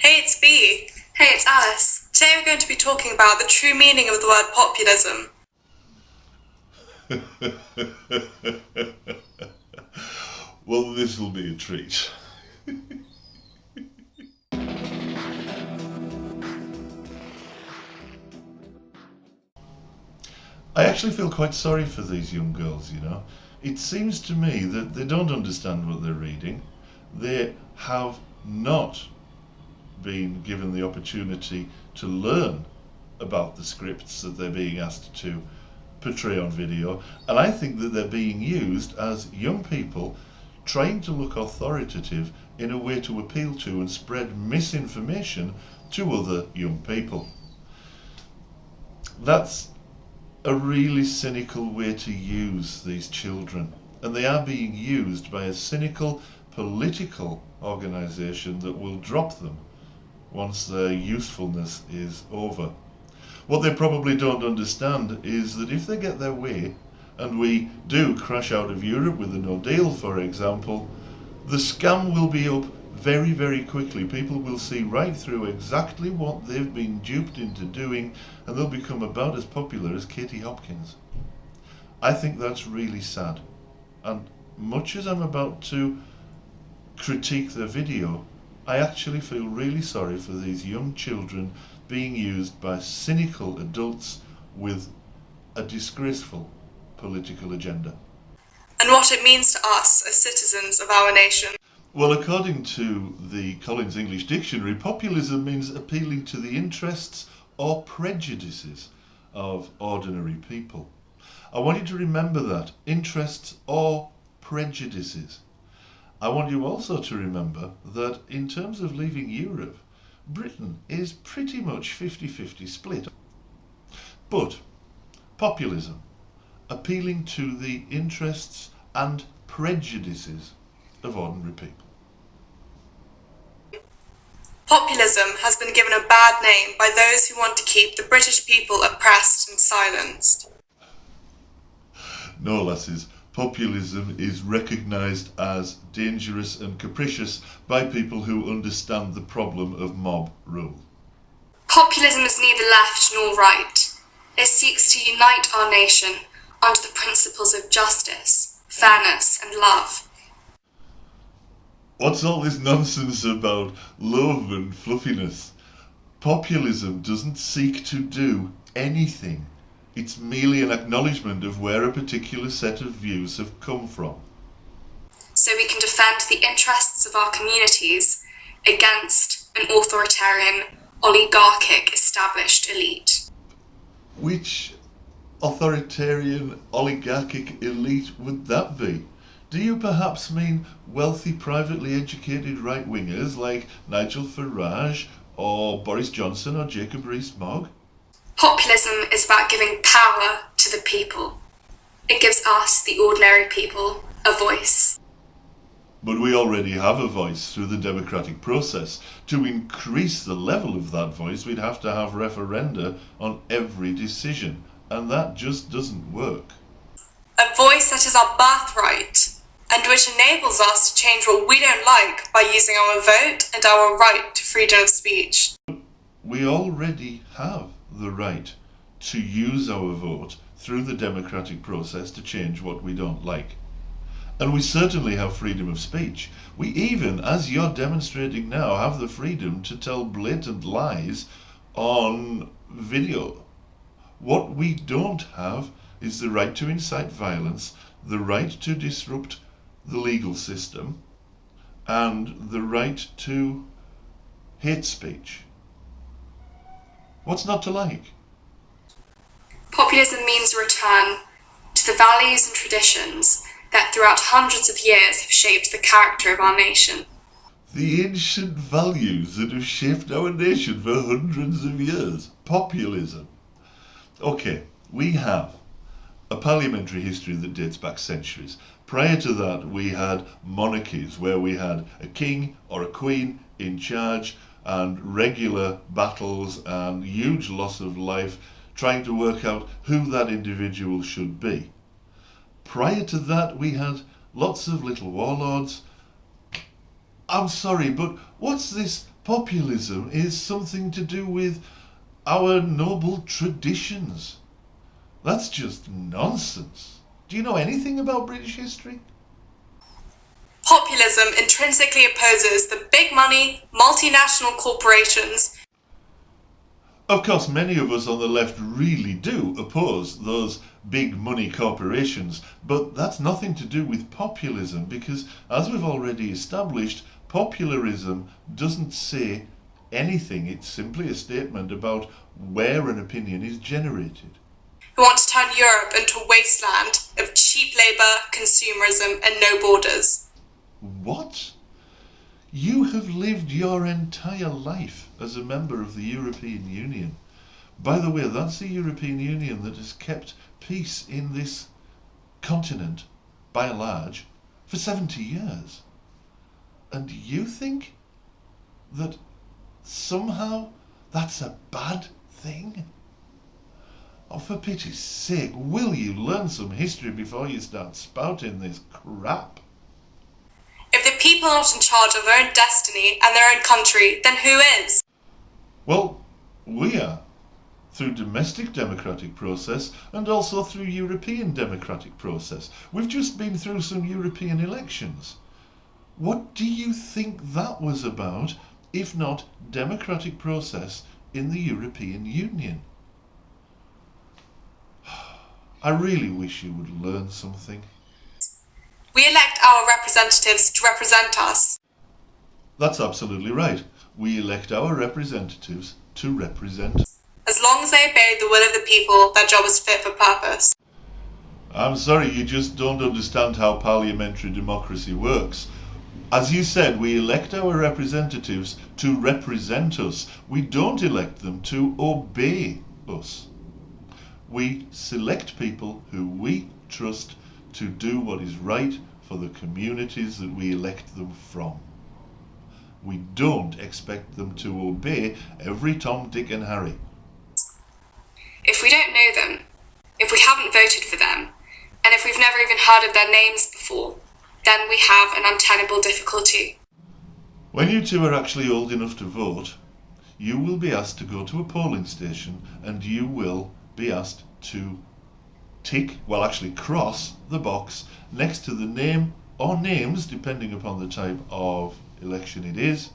Hey, it's B. Hey, it's Alice. Today we're going to be talking about the true meaning of the word populism. Well, this will be a treat. I actually feel quite sorry for these young girls, you know. It seems to me that they don't understand what they're reading. They have not been given the opportunity to learn about the scripts that they're being asked to portray on video, and I think that they're being used as young people trying to look authoritative in a way to appeal to and spread misinformation to other young people. That's a really cynical way to use these children, and they are being used by a cynical political organisation that will drop them once their usefulness is over. What they probably don't understand is that if they get their way, and we do crash out of Europe with a no deal, for example, the scam will be up very, very quickly. People will see right through exactly what they've been duped into doing, and they'll become about as popular as Katie Hopkins. I think that's really sad. And much as I'm about to critique their video, I actually feel really sorry for these young children being used by cynical adults with a disgraceful political agenda. And what it means to us as citizens of our nation. Well, according to the Collins English Dictionary, populism means appealing to the interests or prejudices of ordinary people. I want you to remember that. Interests or prejudices. I want you also to remember that in terms of leaving Europe, Britain is pretty much 50-50 split. But populism, appealing to the interests and prejudices of ordinary people. Populism has been given a bad name by those who want to keep the British people oppressed and silenced. No, lasses, populism is recognised as dangerous and capricious by people who understand the problem of mob rule. Populism is neither left nor right. It seeks to unite our nation under the principles of justice, fairness and love. What's all this nonsense about love and fluffiness? Populism doesn't seek to do anything. It's merely an acknowledgement of where a particular set of views have come from. So we can defend the interests of our communities against an authoritarian, oligarchic established elite. Which authoritarian, oligarchic elite would that be? Do you perhaps mean wealthy, privately educated right-wingers like Nigel Farage or Boris Johnson or Jacob Rees-Mogg? Populism is about giving power to the people. It gives us, the ordinary people, a voice. But we already have a voice through the democratic process. To increase the level of that voice, we'd have to have referenda on every decision, and that just doesn't work. A voice that is our birthright, and which enables us to change what we don't like by using our vote and our right to freedom of speech. We already have the right to use our vote through the democratic process to change what we don't like. And we certainly have freedom of speech. We even, as you're demonstrating now, have the freedom to tell blatant lies on video. What we don't have is the right to incite violence, the right to disrupt the legal system, and the right to hate speech. What's not to like? Populism means a return to the values and traditions that throughout hundreds of years have shaped the character of our nation. The ancient values that have shaped our nation for hundreds of years. Populism. Okay, we have a parliamentary history that dates back centuries. Prior to that, we had monarchies where we had a king or a queen in charge and regular battles and huge loss of life trying to work out who that individual should be. Prior to that, we had lots of little warlords. I'm sorry, but what's this Populism is something to do with our noble traditions. That's just nonsense. Do you know anything about British history? Populism intrinsically opposes the big money, multinational corporations. Of course, many of us on the left really do oppose those big money corporations, but that's nothing to do with populism because, as we've already established, popularism doesn't say anything. It's simply a statement about where an opinion is generated. Who want to turn Europe into a wasteland of cheap labour, consumerism and no borders. What? You have lived your entire life as a member of the European Union. By the way, that's the European Union that has kept peace in this continent, by and large, for 70 years. And you think that somehow that's a bad thing? Oh, for pity's sake, will you learn some history before you start spouting this crap? If the people are not in charge of their own destiny and their own country, then who is? Well, we are, through domestic democratic process and also through European democratic process. We've just been through some European elections. What do you think that was about, if not democratic process in the European Union? I really wish you would learn something. We elect our representatives to represent us. That's absolutely right. We elect our representatives to represent. As long as they obey the will of the people, their job is fit for purpose. I'm sorry, you just don't understand how parliamentary democracy works. As you said, we elect our representatives to represent us. We don't elect them to obey us. We select people who we trust to do what is right for the communities that we elect them from. We don't expect them to obey every Tom, Dick and Harry. If we don't know them, if we haven't voted for them, and if we've never even heard of their names before, then we have an untenable difficulty. When you two are actually old enough to vote, you will be asked to go to a polling station and you will be asked to cross the box next to the name or names, depending upon the type of election it is,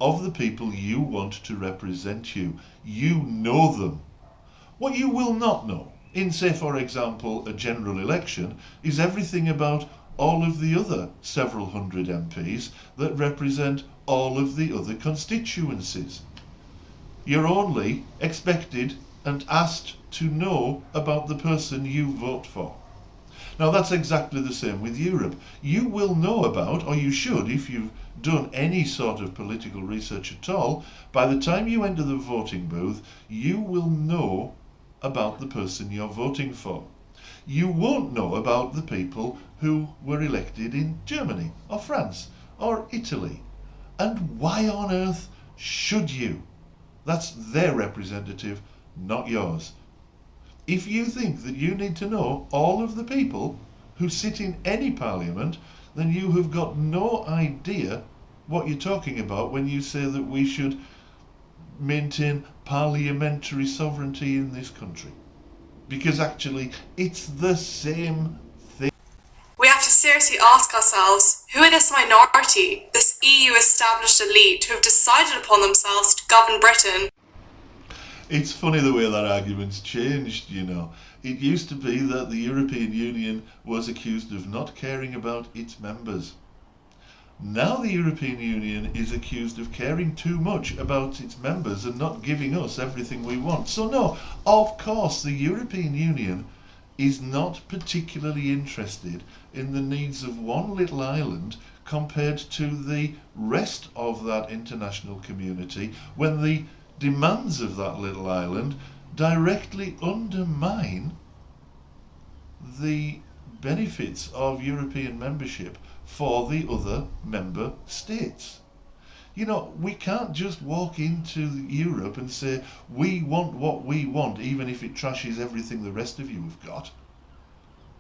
of the people you want to represent you. You know them. What you will not know, in say for example a general election, is everything about all of the other several hundred MPs that represent all of the other constituencies. You're only expected and asked to know about the person you vote for. Now that's exactly the same with Europe. You will know about, or you should if you've done any sort of political research at all, by the time you enter the voting booth, you will know about the person you're voting for. You won't know about the people who were elected in Germany or France or Italy. And why on earth should you? That's their representative, not yours. If you think that you need to know all of the people who sit in any parliament, then you have got no idea what you're talking about when you say that we should maintain parliamentary sovereignty in this country. Because actually, it's the same thing. We have to seriously ask ourselves, who are this minority, this EU established elite who have decided upon themselves to govern Britain? It's funny the way that argument's changed, you know. It used to be that the European Union was accused of not caring about its members. Now the European Union is accused of caring too much about its members and not giving us everything we want. So no, of course the European Union is not particularly interested in the needs of one little island compared to the rest of that international community when the demands of that little island directly undermine the benefits of European membership for the other member states. You know, we can't just walk into Europe and say, we want what we want, even if it trashes everything the rest of you have got.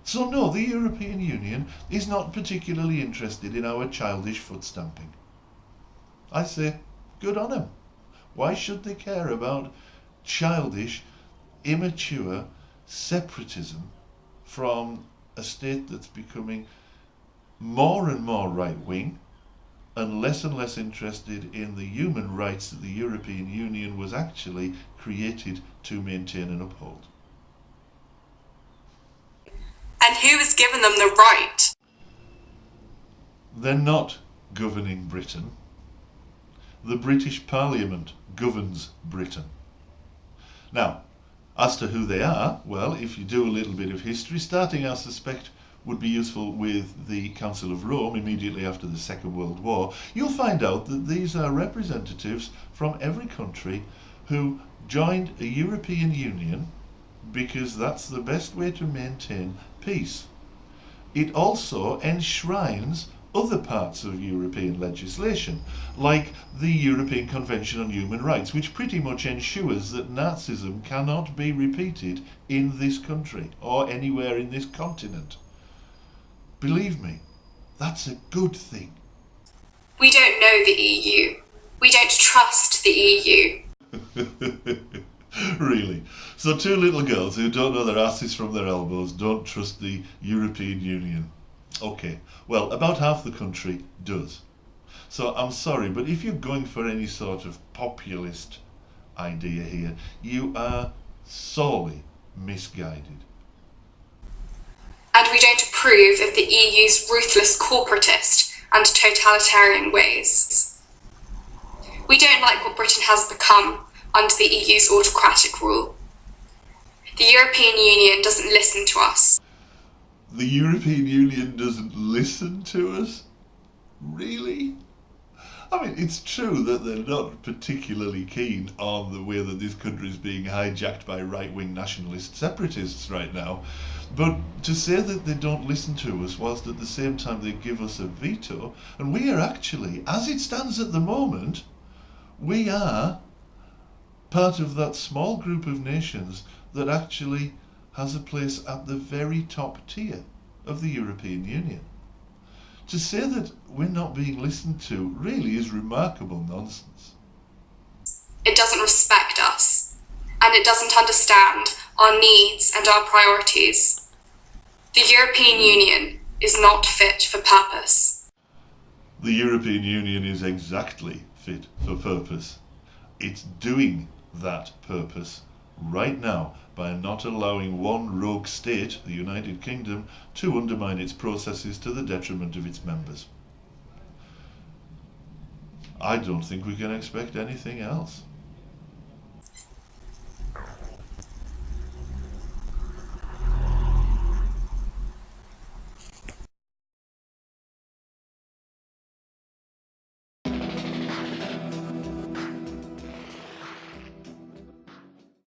So no, the European Union is not particularly interested in our childish foot stamping. I say, Good on them. Why should they care about childish, immature separatism from a state that's becoming more and more right-wing and less interested in the human rights that the European Union was actually created to maintain and uphold? And who has given them the right? They're not governing Britain. The British Parliament governs Britain. Now, as to who they are, well, if you do a little bit of history, starting, I suspect, would be useful with the Council of Rome immediately after the Second World War, you'll find out that these are representatives from every country who joined a European Union because that's the best way to maintain peace. It also enshrines other parts of European legislation, like the European Convention on Human Rights, which pretty much ensures that Nazism cannot be repeated in this country or anywhere in this continent. Believe me, that's a good thing. We don't know the EU. We don't trust the EU. Really? So two little girls who don't know their asses from their elbows don't trust the European Union. Okay, well, about half the country does. So I'm sorry, but if you're going for any sort of populist idea here, you are sorely misguided. And we don't approve of the EU's ruthless corporatist and totalitarian ways. We don't like what Britain has become under the EU's autocratic rule. The European Union doesn't listen to us. The European Union doesn't listen to us? Really? I mean, it's true that they're not particularly keen on the way that this country is being hijacked by right-wing nationalist separatists right now, but to say that they don't listen to us whilst at the same time they give us a veto, and we are actually, as it stands at the moment, we are part of that small group of nations that actually has a place at the very top tier of the European Union. To say that we're not being listened to really is remarkable nonsense. It doesn't respect us, and it doesn't understand our needs and our priorities. The European Union is not fit for purpose. The European Union is exactly fit for purpose. It's doing that purpose right now by not allowing one rogue state, the United Kingdom, to undermine its processes to the detriment of its members. I don't think we can expect anything else.